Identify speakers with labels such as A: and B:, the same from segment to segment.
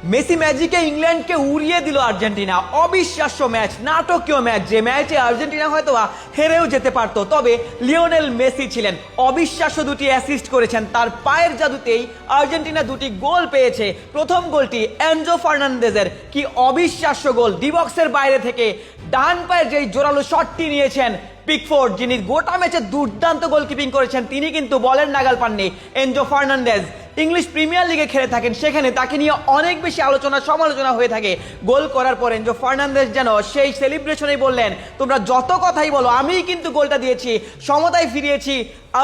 A: Messi ম্যাজিকে ইংল্যান্ডকে উড়িয়ে দিল আর্জেন্টিনা। অবিশ্বাস্য ম্যাচ, নাটকীয় ম্যাচ, যে ম্যাচে আর্জেন্টিনা হয়তো হেরেও যেতে পারত, তবে লিওনেল মেসি ছিলেন। অবিশ্বাস্য দুটি অ্যাসিস্ট করেছেন, তার পায়ের জাদুতেই আর্জেন্টিনা দুটি গোল পেয়েছে। প্রথম গোলটি এনজো ফার্নান্দেজের, কি অবিশ্বাস্য গোল! ডিবক্সের বাইরে থেকে ডান পায়ের যেই জোরালো শটটি নিয়েছেন পিকফোর্ড, যিনি গোটা ম্যাচে দুর্দান্ত গোলকিপিং করেছেন, তিনি কিন্তু বলের নাগাল পাননি। এনজো ফার্নান্দেজ ইংলিশ প্রিমিয়ার লিগে খেলে থাকেন, সেখানে তাকে নিয়ে অনেক বেশি আলোচনা সমালোচনা হয়ে থাকে। গোল করার পর এনজো ফার্নান্দেজ যেন সেই সেলিব্রেশনেই বললেন, তোমরা যত কথাই বলো, আমিই কিন্তু গোলটা দিয়েছি, সমতায় ফিরিয়েছি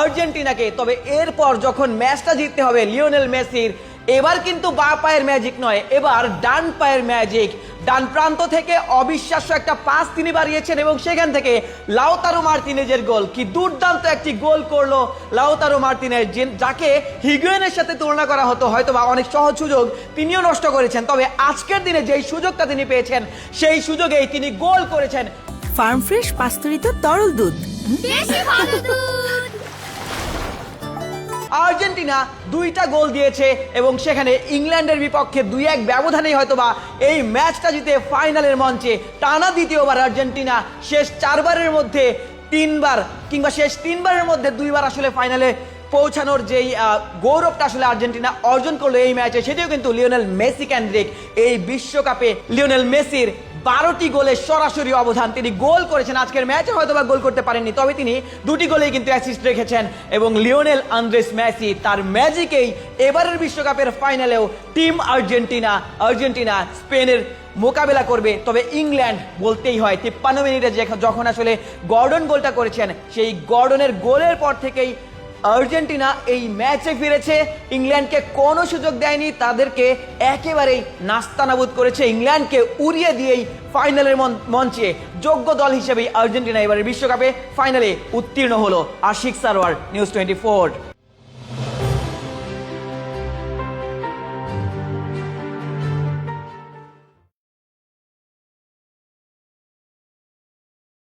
A: আর্জেন্টিনাকে। তবে এরপর যখন ম্যাচটা জিততে হবে লিওনেল মেসির, এবার কিন্তু বাঁ পায়ের ম্যাজিক নয়, এবার ডান পায়ের ম্যাজিক। ডান প্রান্ত থেকে অবিশ্বাস্য একটা পাস তিনি বাড়িয়েছেন এবং সেখান থেকে লাউতারো মার্টিনেজের গোল। কি দুর্দান্ত একটি গোল করলো লাউতারো মার্টিনেজ, যাকে হিগুয়েনের সাথে তুলনা করা হতো, হয়তো বা অনেক সহজ সুযোগ তিনিও নষ্ট করেছেন, তবে আজকের দিনে যেই সুযোগটা তিনি পেয়েছেন সেই সুযোগেই তিনি গোল করেছেন।
B: ফার্ম ফ্রেশ পাস্তুরিত তরল দুধ,
C: বেশি ভালো দুধ।
A: আর্জেন্টিনা দুইটা গোল দিয়েছে এবং সেখানে ইংল্যান্ডের বিপক্ষে 2-1 ব্যবধানেই হয়তোবা এই ম্যাচটা জিতে ফাইনালের মঞ্চে টানা দ্বিতীয়বার আর্জেন্টিনা। শেষ 4 বারের মধ্যে 3 বার, কিংবা শেষ 3 বারের মধ্যে 2 বার আসলে ফাইনালে পৌঁছানোর যেই গৌরবটা আসলে আর্জেন্টিনা অর্জন করলো এই ম্যাচে, সেটিও কিন্তু লিওনেল মেসি কেন্দ্রিক। এই বিশ্বকাপে লিওনেল মেসির 12টি গোলের সরাসরি অবদান, তিনি গোল করেছেন। আজকের ম্যাচে হয়তো বা গোল করতে পারেননি, তবে তিনি 2টি গোলেই কিন্তু অ্যাসিস্ট রেখেছেন। এবং লিওনেল আন্দ্রেস মেসি তার ম্যাজিকেই এবারের বিশ্বকাপের ফাইনালেও টিম আর্জেন্টিনা স্পেনের মোকাবেলা করবে। তবে ইংল্যান্ড বলতেই হয়, 53 মিনিটে যখন আসলে গর্ডন গোলটা করেছেন, সেই গর্ডনের গোলের পর থেকেই আর্জেন্টিনা এই ম্যাচে ফিরেছে। ইংল্যান্ডকে কোনো সুযোগ দেয়নি, তাদেরকে একেবারেই নাস্তানাবুদ করেছে। ইংল্যান্ডকে উড়িয়ে দিয়েই ফাইনালের মঞ্চে যোগ্য দল হিসেবেই আর্জেন্টিনা এবারের বিশ্বকাপে ফাইনালে উত্তীর্ণ হলো। আশিক সারোয়ার, নিউজ 24।